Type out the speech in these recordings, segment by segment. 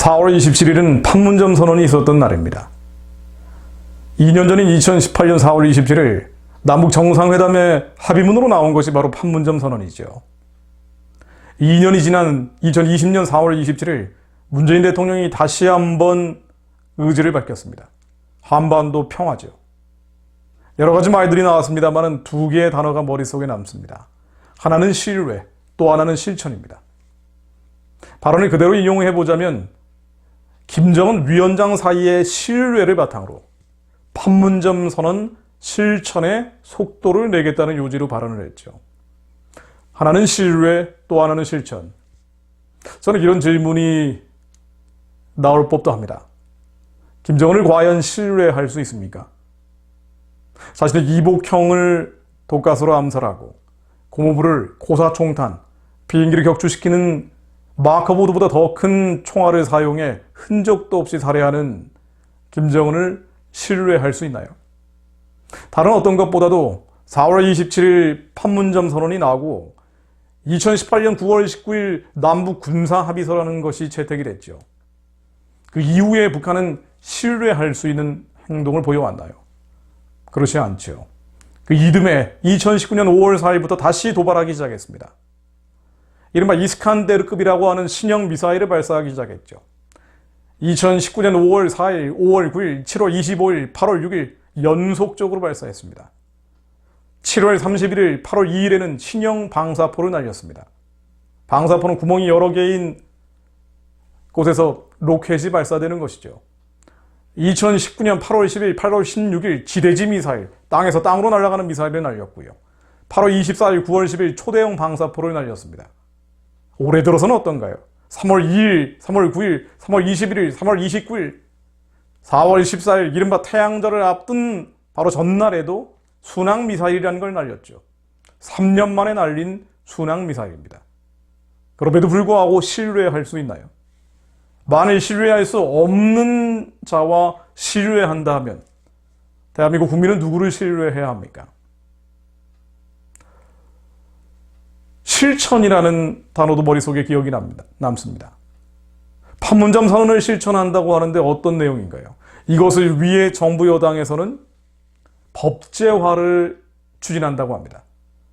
4월 27일은 판문점 선언이 있었던 날입니다. 2년 전인 2018년 4월 27일 남북 정상회담의 합의문으로 나온 것이 바로 판문점 선언이죠. 2년이 지난 2020년 4월 27일 문재인 대통령이 다시 한번 의지를 밝혔습니다. 한반도 평화죠. 여러 가지 말들이 나왔습니다만 두 개의 단어가 머릿속에 남습니다. 하나는 신뢰, 또 하나는 실천입니다. 발언을 그대로 인용해보자면 김정은 위원장 사이의 신뢰를 바탕으로 판문점 선언 실천에 속도를 내겠다는 요지로 발언을 했죠. 하나는 신뢰, 또 하나는 실천. 저는 이런 질문이 나올 법도 합니다. 김정은을 과연 신뢰할 수 있습니까? 자신의 이복형을 독가스로 암살하고 고모부를 고사총탄, 비행기를 격추시키는 마커보드보다 더 큰 총알을 사용해 흔적도 없이 살해하는 김정은을 신뢰할 수 있나요? 다른 어떤 것보다도 4월 27일 판문점 선언이 나오고 2018년 9월 19일 남북 군사 합의서라는 것이 채택이 됐죠. 그 이후에 북한은 신뢰할 수 있는 행동을 보여왔나요? 그렇지 않죠. 그 이듬해 2019년 5월 4일부터 다시 도발하기 시작했습니다. 이른바 이스칸데르급이라고 하는 신형 미사일을 발사하기 시작했죠. 2019년 5월 4일, 5월 9일, 7월 25일, 8월 6일 연속적으로 발사했습니다. 7월 31일, 8월 2일에는 신형 방사포를 날렸습니다. 방사포는 구멍이 여러 개인 곳에서 로켓이 발사되는 것이죠. 2019년 8월 10일, 8월 16일 지대지 미사일, 땅에서 땅으로 날아가는 미사일을 날렸고요. 8월 24일, 9월 10일 초대형 방사포를 날렸습니다. 올해 들어서는 어떤가요? 3월 2일, 3월 9일, 3월 21일, 3월 29일, 4월 14일 이른바 태양절을 앞둔 바로 전날에도 순항미사일이라는 걸 날렸죠. 3년 만에 날린 순항미사일입니다. 그럼에도 불구하고 신뢰할 수 있나요? 만일 신뢰할 수 없는 자와 신뢰한다 하면 대한민국 국민은 누구를 신뢰해야 합니까? 실천이라는 단어도 머릿속에 기억이 남습니다. 판문점 선언을 실천한다고 하는데 어떤 내용인가요? 이것을 위해 정부 여당에서는 법제화를 추진한다고 합니다.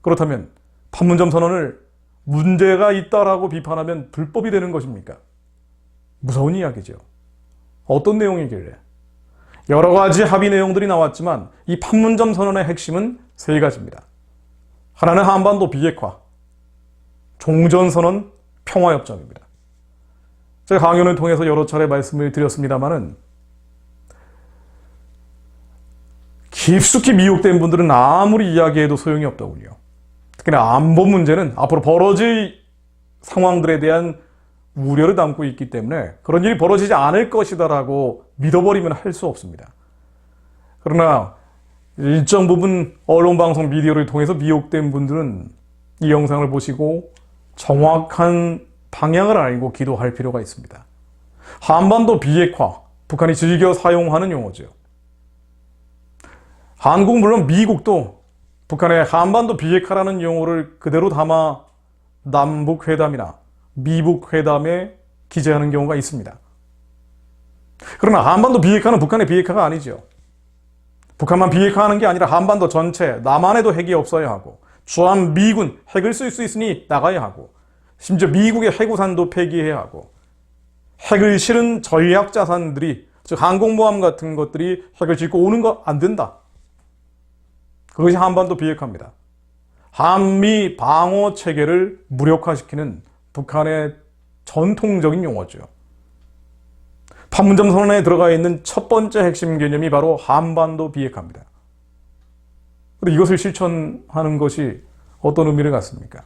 그렇다면 판문점 선언을 문제가 있다라고 비판하면 불법이 되는 것입니까? 무서운 이야기죠. 어떤 내용이길래? 여러 가지 합의 내용들이 나왔지만 이 판문점 선언의 핵심은 세 가지입니다. 하나는 한반도 비핵화, 종전선언, 평화협정입니다. 제가 강연을 통해서 여러 차례 말씀을 드렸습니다마는 깊숙이 미혹된 분들은 아무리 이야기해도 소용이 없더군요. 특히나 안보 문제는 앞으로 벌어질 상황들에 대한 우려를 담고 있기 때문에 그런 일이 벌어지지 않을 것이다라고 믿어버리면 할 수 없습니다. 그러나 일정 부분 언론방송 미디어를 통해서 미혹된 분들은 이 영상을 보시고 정확한 방향을 알고 기도할 필요가 있습니다. 한반도 비핵화, 북한이 즐겨 사용하는 용어죠. 한국 물론 미국도 북한의 한반도 비핵화라는 용어를 그대로 담아 남북회담이나 미북회담에 기재하는 경우가 있습니다. 그러나 한반도 비핵화는 북한의 비핵화가 아니죠. 북한만 비핵화하는 게 아니라 한반도 전체, 남한에도 핵이 없어야 하고 주한 미군 핵을 쓸 수 있으니 나가야 하고 심지어 미국의 해구산도 폐기해야 하고 핵을 실은 전략자산들이 즉 항공모함 같은 것들이 핵을 짓고 오는 거 안 된다. 그것이 한반도 비핵화입니다. 한미 방어 체계를 무력화시키는 북한의 전통적인 용어죠. 판문점 선언에 들어가 있는 첫 번째 핵심 개념이 바로 한반도 비핵화입니다. 그런데 이것을 실천하는 것이 어떤 의미를 갖습니까?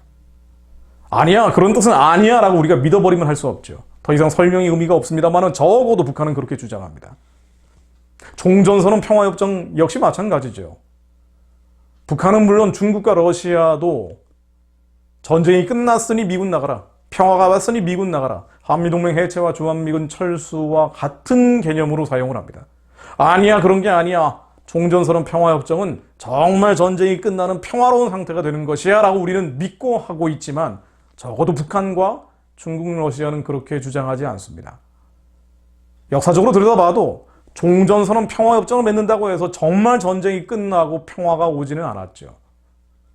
아니야, 그런 뜻은 아니야 라고 우리가 믿어버리면 할 수 없죠. 더 이상 설명이 의미가 없습니다만 적어도 북한은 그렇게 주장합니다. 종전선언 평화협정 역시 마찬가지죠. 북한은 물론 중국과 러시아도 전쟁이 끝났으니 미군 나가라, 평화가 왔으니 미군 나가라, 한미동맹 해체와 주한미군 철수와 같은 개념으로 사용을 합니다. 아니야, 그런 게 아니야. 종전선언 평화협정은 정말 전쟁이 끝나는 평화로운 상태가 되는 것이야 라고 우리는 믿고 하고 있지만 적어도 북한과 중국, 러시아는 그렇게 주장하지 않습니다. 역사적으로 들여다봐도 종전선언 평화협정을 맺는다고 해서 정말 전쟁이 끝나고 평화가 오지는 않았죠.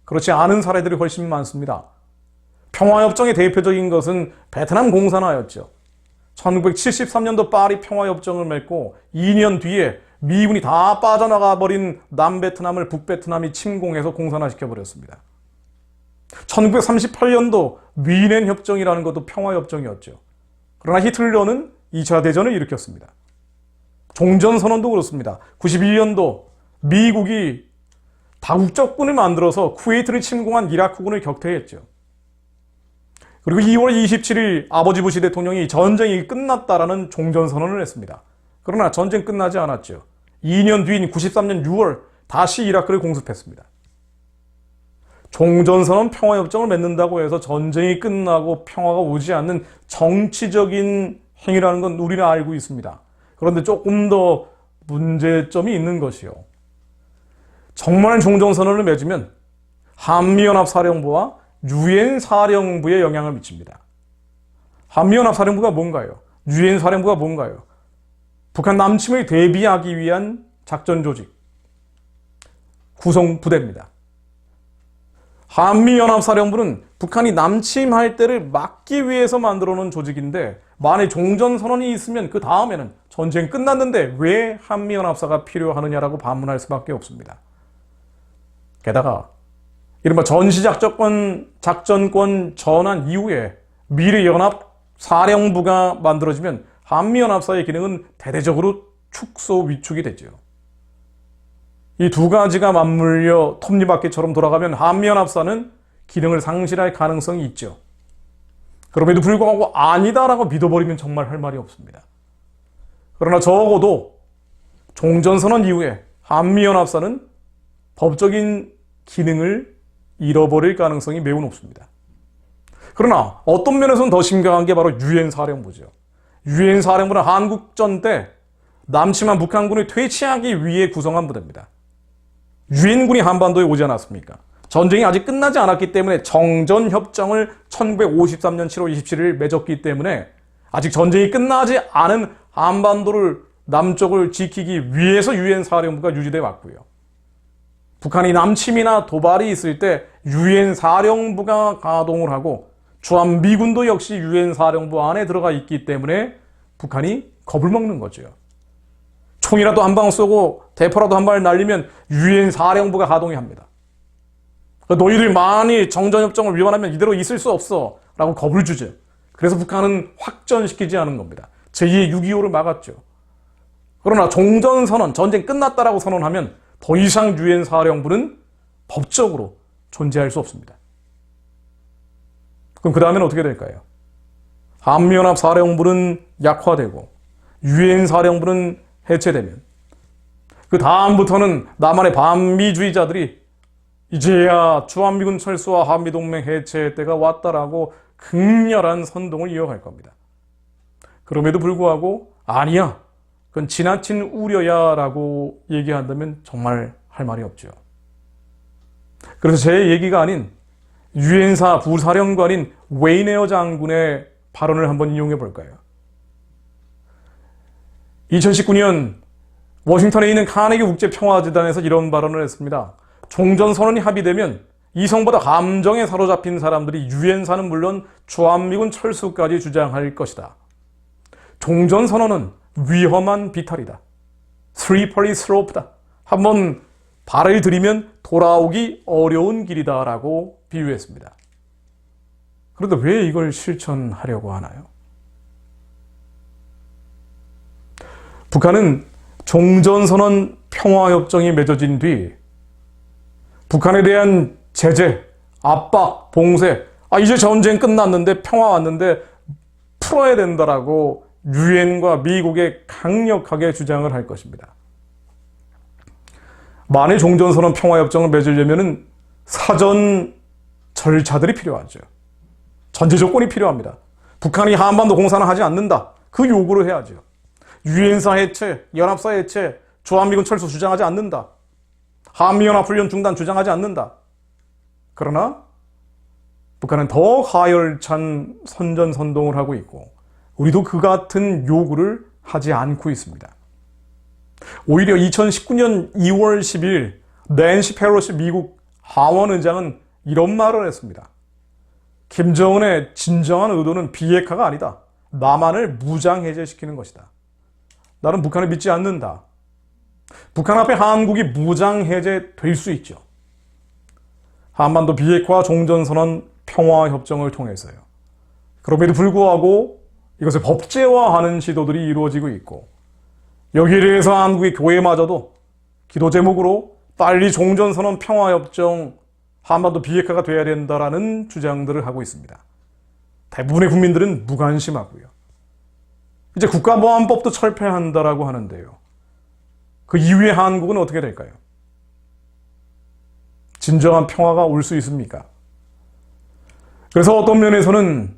그렇지 않은 사례들이 훨씬 많습니다. 평화협정의 대표적인 것은 베트남 공산화였죠. 1973년도 파리 평화협정을 맺고 2년 뒤에 미군이 다 빠져나가 버린 남베트남을 북베트남이 침공해서 공산화시켜버렸습니다. 1938년도 위넨 협정이라는 것도 평화협정이었죠. 그러나 히틀러는 2차 대전을 일으켰습니다. 종전선언도 그렇습니다. 91년도 미국이 다국적군을 만들어서 쿠웨이트를 침공한 이라크군을 격퇴했죠. 그리고 2월 27일 아버지 부시 대통령이 전쟁이 끝났다라는 종전선언을 했습니다. 그러나 전쟁 끝나지 않았죠. 2년 뒤인 93년 6월 다시 이라크를 공습했습니다. 종전선언 평화협정을 맺는다고 해서 전쟁이 끝나고 평화가 오지 않는 정치적인 행위라는 건 우리는 알고 있습니다. 그런데 조금 더 문제점이 있는 것이요. 정말 종전선언을 맺으면 한미연합사령부와 유엔사령부에 영향을 미칩니다. 한미연합사령부가 뭔가요? 유엔사령부가 뭔가요? 북한 남침을 대비하기 위한 작전조직, 구성부대입니다. 한미연합사령부는 북한이 남침할 때를 막기 위해서 만들어 놓은 조직인데 만약 종전선언이 있으면 그 다음에는 전쟁 끝났는데 왜 한미연합사가 필요하느냐라고 반문할 수밖에 없습니다. 게다가 이른바 전시작전권 전환 이후에 미래연합사령부가 만들어지면 한미연합사의 기능은 대대적으로 축소 위축이 되죠. 이 두 가지가 맞물려 톱니바퀴처럼 돌아가면 한미연합사는 기능을 상실할 가능성이 있죠. 그럼에도 불구하고 아니다라고 믿어버리면 정말 할 말이 없습니다. 그러나 적어도 종전선언 이후에 한미연합사는 법적인 기능을 잃어버릴 가능성이 매우 높습니다. 그러나 어떤 면에서는 더 심각한 게 바로 유엔사령부죠. 유엔사령부는 한국전 때 남침한 북한군을 퇴치하기 위해 구성한 부대입니다. 유엔군이 한반도에 오지 않았습니까? 전쟁이 아직 끝나지 않았기 때문에 정전협정을 1953년 7월 27일 맺었기 때문에 아직 전쟁이 끝나지 않은 한반도를 남쪽을 지키기 위해서 유엔사령부가 유지돼 왔고요. 북한이 남침이나 도발이 있을 때 유엔사령부가 가동을 하고 주한미군도 역시 유엔사령부 안에 들어가 있기 때문에 북한이 겁을 먹는 거죠. 총이라도 한 방 쏘고 대포라도 한 발 날리면 유엔사령부가 가동이 합니다. 너희들 많이 정전협정을 위반하면 이대로 있을 수 없어 라고 겁을 주죠. 그래서 북한은 확전시키지 않은 겁니다. 제2의 6.25를 막았죠. 그러나 종전선언, 전쟁 끝났다라고 선언하면 더 이상 유엔사령부는 법적으로 존재할 수 없습니다. 그럼 그 다음에는 어떻게 될까요? 한미연합사령부는 약화되고 유엔사령부는 해체되면 그 다음부터는 남한의 반미주의자들이 이제야 주한미군 철수와 한미동맹 해체 때가 왔다라고 극렬한 선동을 이어갈 겁니다. 그럼에도 불구하고 아니야, 그건 지나친 우려야 라고 얘기한다면 정말 할 말이 없죠. 그래서 제 얘기가 아닌 유엔사 부사령관인 웨이네어 장군의 발언을 한번 인용해 볼까요? 2019년 워싱턴에 있는 카네기 국제평화재단에서 이런 발언을 했습니다. 종전선언이 합의되면 이성보다 감정에 사로잡힌 사람들이 유엔사는 물론 주한미군 철수까지 주장할 것이다. 종전선언은 위험한 비탈이다. slippery slope다. 한번 발을 들이면 돌아오기 어려운 길이다 라고 비유했습니다. 그런데 왜 이걸 실천하려고 하나요? 북한은 종전선언 평화협정이 맺어진 뒤 북한에 대한 제재, 압박, 봉쇄, 이제 전쟁 끝났는데 평화 왔는데 풀어야 된다라고 유엔과 미국에 강력하게 주장을 할 것입니다. 만일 종전선언 평화협정을 맺으려면 사전 절차들이 필요하죠. 전제 조건이 필요합니다. 북한이 한반도 공산을 하지 않는다. 그 요구를 해야죠. 유엔사 해체, 연합사 해체, 주한미군 철수 주장하지 않는다. 한미연합훈련 중단 주장하지 않는다. 그러나 북한은 더 가열찬 선전선동을 하고 있고 우리도 그 같은 요구를 하지 않고 있습니다. 오히려 2019년 2월 10일 낸시 펠로시 미국 하원의장은 이런 말을 했습니다. 김정은의 진정한 의도는 비핵화가 아니다. 남한을 무장해제시키는 것이다. 나는 북한을 믿지 않는다. 북한 앞에 한국이 무장해제될 수 있죠. 한반도 비핵화 종전선언 평화협정을 통해서요. 그럼에도 불구하고 이것을 법제화하는 시도들이 이루어지고 있고 여기에 대해서 한국의 교회마저도 기도 제목으로 빨리 종전선언 평화협정 한반도 비핵화가 돼야 된다라는 주장들을 하고 있습니다. 대부분의 국민들은 무관심하고요. 이제 국가보안법도 철폐한다라고 하는데요. 그 이후에 한국은 어떻게 될까요? 진정한 평화가 올 수 있습니까? 그래서 어떤 면에서는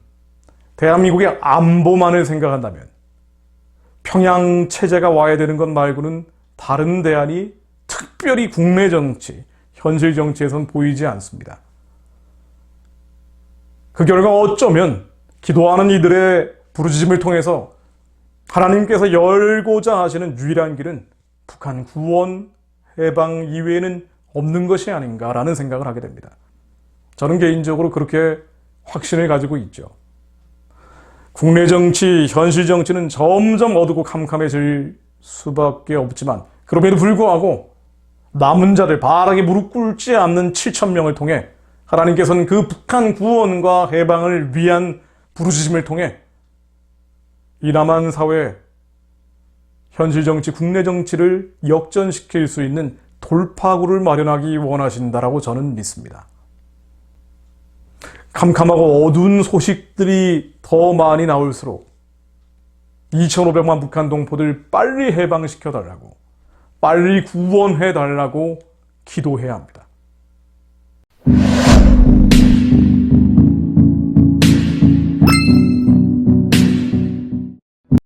대한민국의 안보만을 생각한다면 평양 체제가 와야 되는 것 말고는 다른 대안이 특별히 국내 정치, 현실 정치에선 보이지 않습니다. 그 결과 어쩌면 기도하는 이들의 부르짖음을 통해서 하나님께서 열고자 하시는 유일한 길은 북한 구원, 해방 이외에는 없는 것이 아닌가라는 생각을 하게 됩니다. 저는 개인적으로 그렇게 확신을 가지고 있죠. 국내 정치, 현실 정치는 점점 어둡고 캄캄해질 수밖에 없지만 그럼에도 불구하고 남은 자들 바라게 무릎 꿇지 않는 7천 명을 통해 하나님께서는 그 북한 구원과 해방을 위한 부르짖음을 통해 이 남한 사회 현실 정치, 국내 정치를 역전시킬 수 있는 돌파구를 마련하기 원하신다라고 저는 믿습니다. 캄캄하고 어두운 소식들이 더 많이 나올수록 2,500만 북한 동포들 빨리 해방시켜달라고, 빨리 구원해달라고 기도해야 합니다.